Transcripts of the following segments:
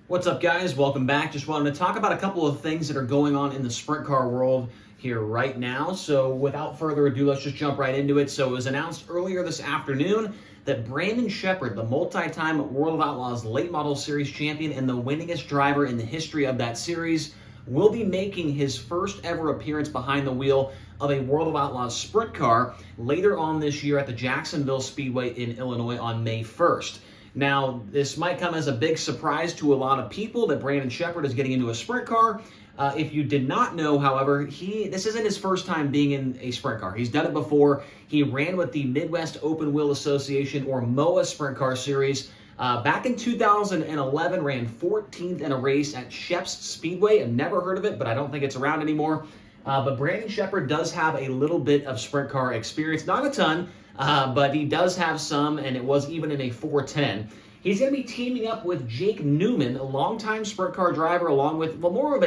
What's up, guys? Welcome back. Just wanted to talk about a couple of things that are going on in the sprint car world here right now. So without further ado, let's just jump right into it. So it was announced earlier this afternoon that Brandon Sheppard, the multi-time World of Outlaws late model series champion and the winningest driver in the history of that series, will be making his first ever appearance behind the wheel of a World of Outlaws sprint car later on this year at the Jacksonville Speedway in Illinois on May 1st. Now, this might come as a big surprise to a lot of people that Brandon Sheppard is getting into a sprint car. If you did not know, however, this isn't his first time being in a sprint car. He's done it before. He ran with the Midwest Open Wheel Association, or MOA Sprint Car Series. Back in 2011, ran 14th in a race at Sheppard Speedway. I've never heard of it, but I don't think it's around anymore. But Brandon Sheppard does have a little bit of sprint car experience. Not a ton, but he does have some, and it was even in a 410. He's going to be teaming up with Jake Newman, a longtime sprint car driver, along with, well, more of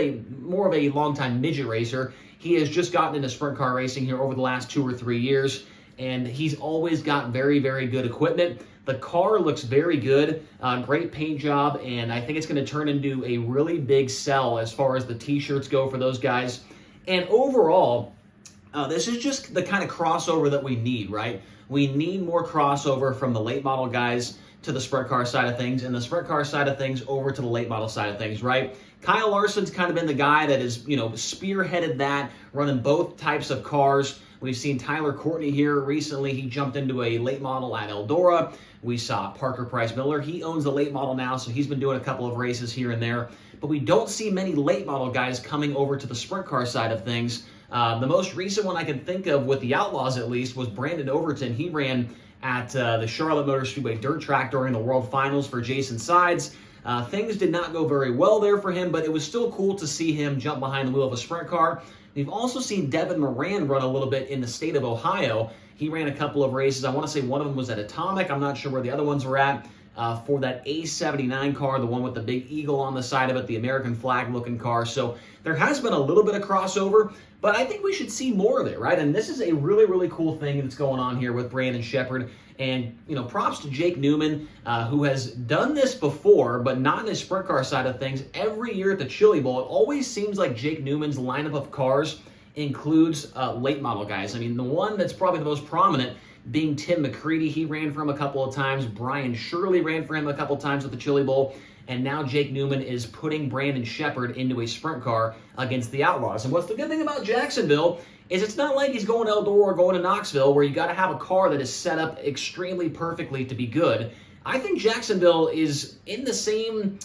a longtime midget racer. He has just gotten into sprint car racing here over the last 2 or 3 years, and he's always got very, very good equipment. The car looks very good, great paint job, and I think it's going to turn into a really big sell as far as the t-shirts go for those guys. And overall, this is just the kind of crossover that we need, right? We need more crossover from the late model guys to the sprint car side of things, and the sprint car side of things over to the late model side of things, right? Kyle Larson's kind of been the guy that is, spearheaded that, running both types of cars. We've seen Tyler Courtney here recently. He jumped into a late model at Eldora. We saw Parker Price Miller. He owns the late model now, so he's been doing a couple of races here and there. But we don't see many late model guys coming over to the sprint car side of things. The most recent one I can think of, with the Outlaws at least, was Brandon Overton. He ran at the Charlotte Motor Speedway dirt track during the World Finals for Jason Sides. Things did not go very well there for him, but it was still cool to see him jump behind the wheel of a sprint car. We've also seen Devin Moran run a little bit in the state of Ohio. He ran a couple of races. I want to say one of them was at Atomic. I'm not sure where the other ones were at. For that A79 car, the one with the big eagle on the side of it, the American flag looking car. So there has been a little bit of crossover, but I think we should see more of it, right? And this is a really, really cool thing that's going on here with Brandon Sheppard. And, props to Jake Newman, who has done this before, but not in the sprint car side of things. Every year at the Chili Bowl, it always seems like Jake Newman's lineup of cars includes late model guys. I mean, the one that's probably the most prominent being Tim McCready. He ran for him a couple of times. Brian Shirley ran for him a couple of times at the Chili Bowl. And now Jake Newman is putting Brandon Sheppard into a sprint car against the Outlaws. And what's the good thing about Jacksonville is it's not like he's going to Eldora or going to Knoxville, where you got to have a car that is set up extremely perfectly to be good. I think Jacksonville is in the same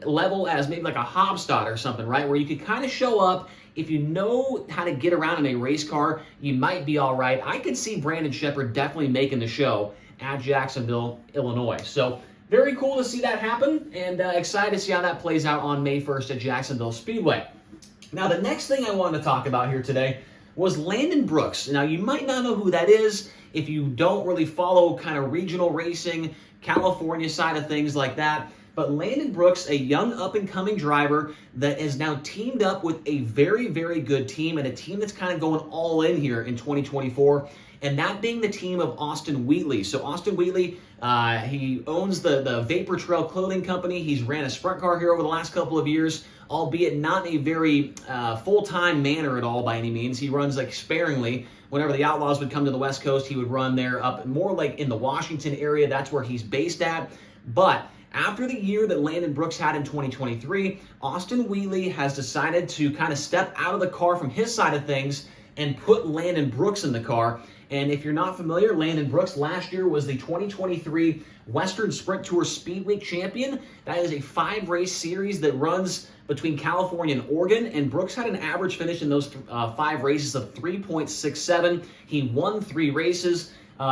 level as maybe like a Hobstadt or something, right? Where you could kind of show up. If you know how to get around in a race car, you might be all right. I could see Brandon Sheppard definitely making the show at Jacksonville, Illinois. So very cool to see that happen, and excited to see how that plays out on May 1st at Jacksonville Speedway. Now, the next thing I wanted to talk about here today was Landon Brooks. Now, you might not know who that is if you don't really follow kind of regional racing, California side of things like that. But Landon Brooks, a young up-and-coming driver that is now teamed up with a very, very good team, and a team that's kind of going all in here in 2024, and that being the team of Austen Wheatley. So Austen Wheatley, he owns the Vapor Trail Clothing Company. He's ran a sprint car here over the last couple of years, albeit not in a very full-time manner at all by any means. He runs like sparingly. Whenever the Outlaws would come to the West Coast, he would run there up more like in the Washington area. That's where he's based at. But after the year that Landon Brooks had in 2023, Austen Wheatley has decided to kind of step out of the car from his side of things and put Landon Brooks in the car. And if you're not familiar, Landon Brooks last year was the 2023 Western Sprint Tour Speed Week champion. That is a 5-race series that runs between California and Oregon, and Brooks had an average finish in those 5 races of 3.67. He won 3 races.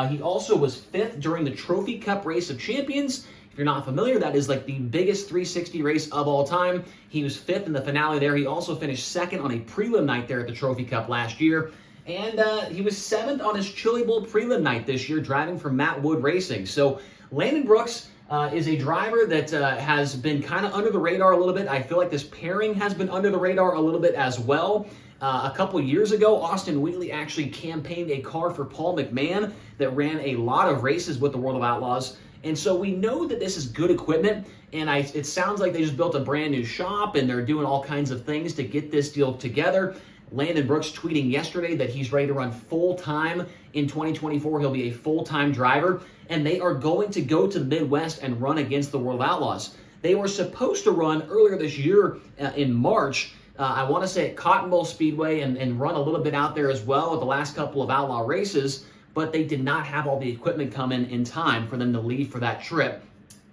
He also was 5th during the Trophy Cup Race of Champions. If you're not familiar, that is like the biggest 360 race of all time. He was 5th in the finale there. He also finished 2nd on a prelim night there at the Trophy Cup last year. And he was 7th on his Chili Bowl prelim night this year, driving for Matt Wood Racing. So Landon Brooks is a driver that has been kind of under the radar a little bit. I feel like this pairing has been under the radar a little bit as well. A couple years ago, Austen Wheatley actually campaigned a car for Paul McMahon that ran a lot of races with the World of Outlaws. And so we know that this is good equipment, and it sounds like they just built a brand new shop and they're doing all kinds of things to get this deal together. Landon Brooks tweeting yesterday that he's ready to run full-time in 2024. He'll be a full-time driver, and they are going to go to the Midwest and run against the World of Outlaws. They were supposed to run earlier this year in March, I want to say at Cotton Bowl Speedway, and run a little bit out there as well at the last couple of Outlaw races, but they did not have all the equipment come in time for them to leave for that trip.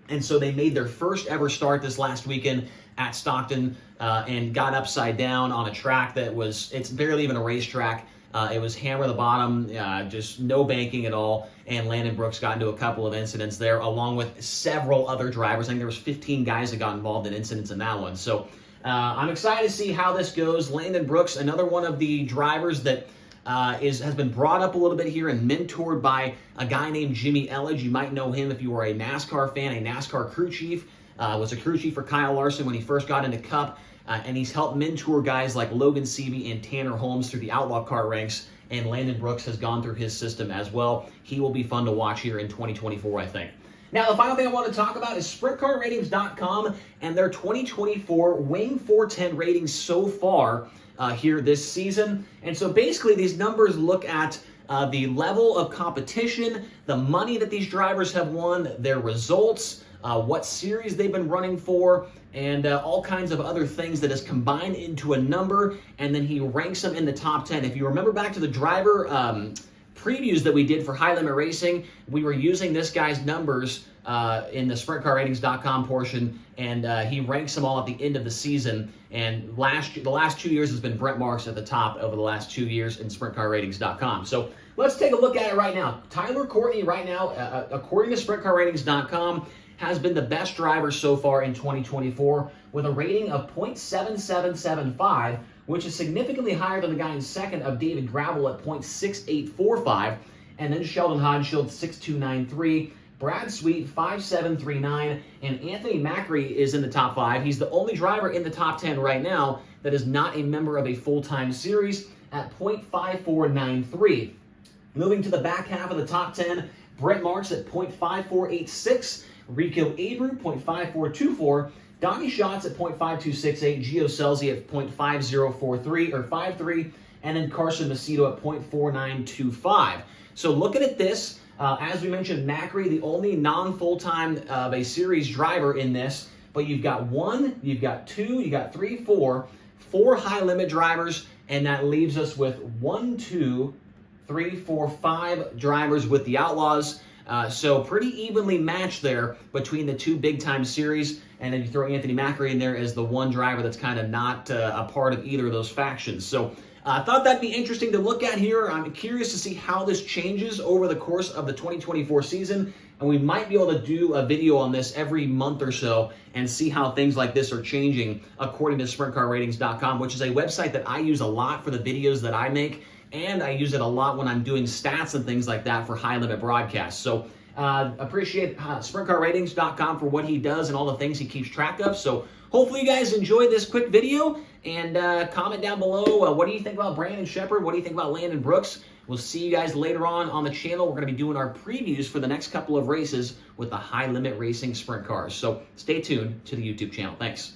And so they made their first ever start this last weekend at Stockton and got upside down on a track that it's barely even a racetrack. It was hammer the bottom, just no banking at all, and Landon Brooks got into a couple of incidents there, along with several other drivers. I think there was 15 guys that got involved in incidents in that one. So I'm excited to see how this goes. Landon Brooks, another one of the drivers that has been brought up a little bit here and mentored by a guy named Jimmy Elledge. You might know him if you are a NASCAR fan, a NASCAR crew chief. Was a crew chief for Kyle Larson when he first got into Cup, and he's helped mentor guys like Logan Seavey and Tanner Holmes through the Outlaw Car ranks, and Landon Brooks has gone through his system as well. He will be fun to watch here in 2024, I think. Now, the final thing I want to talk about is SprintCarRatings.com and their 2024 Wing 410 ratings so far here this season. And so basically these numbers look at the level of competition, the money that these drivers have won, their results, what series they've been running for, and all kinds of other things that is combined into a number, and then he ranks them in the top 10. If you remember back to the driver previews that we did for High Limit Racing, we were using this guy's numbers in the SprintCarRatings.com portion, and he ranks them all at the end of the season. And the last 2 years has been Brent Marks at the top over the last 2 years in SprintCarRatings.com. So let's take a look at it right now. Tyler Courtney right now, according to SprintCarRatings.com, has been the best driver so far in 2024 with a rating of .7775, which is significantly higher than the guy in second of David Gravel at .6845, and then Sheldon Hodgshield 6293, Brad Sweet 5739, and Anthony Macri is in the top 5. He's the only driver in the top 10 right now that is not a member of a full-time series at .5493. Moving to the back half of the top 10, Brent Marks at .5486, Rico Abreu, .5424, Donnie Schatz at .5268, Gio Scelzi at .5043 or 53, and then Carson Macedo at .4925. So looking at this, as we mentioned, Macri, the only non-full-time of a series driver in this, but you've got 1, you've got 2, you got 3, 4 high-limit drivers, and that leaves us with 1, 2, 3, 4, 5 drivers with the Outlaws. So pretty evenly matched there between the two big-time series, and then you throw Anthony Macri in there as the one driver that's kind of not a part of either of those factions. So I thought that'd be interesting to look at here. I'm curious to see how this changes over the course of the 2024 season, and we might be able to do a video on this every month or so and see how things like this are changing according to SprintCarRatings.com, which is a website that I use a lot for the videos that I make, and I use it a lot when I'm doing stats and things like that for high-limit broadcasts. So appreciate SprintCarRatings.com for what he does and all the things he keeps track of. So hopefully you guys enjoyed this quick video, and comment down below what do you think about Brandon Sheppard, what do you think about Landon Brooks. We'll see you guys later on the channel. We're going to be doing our previews for the next couple of races with the high-limit racing sprint cars. So stay tuned to the YouTube channel. Thanks.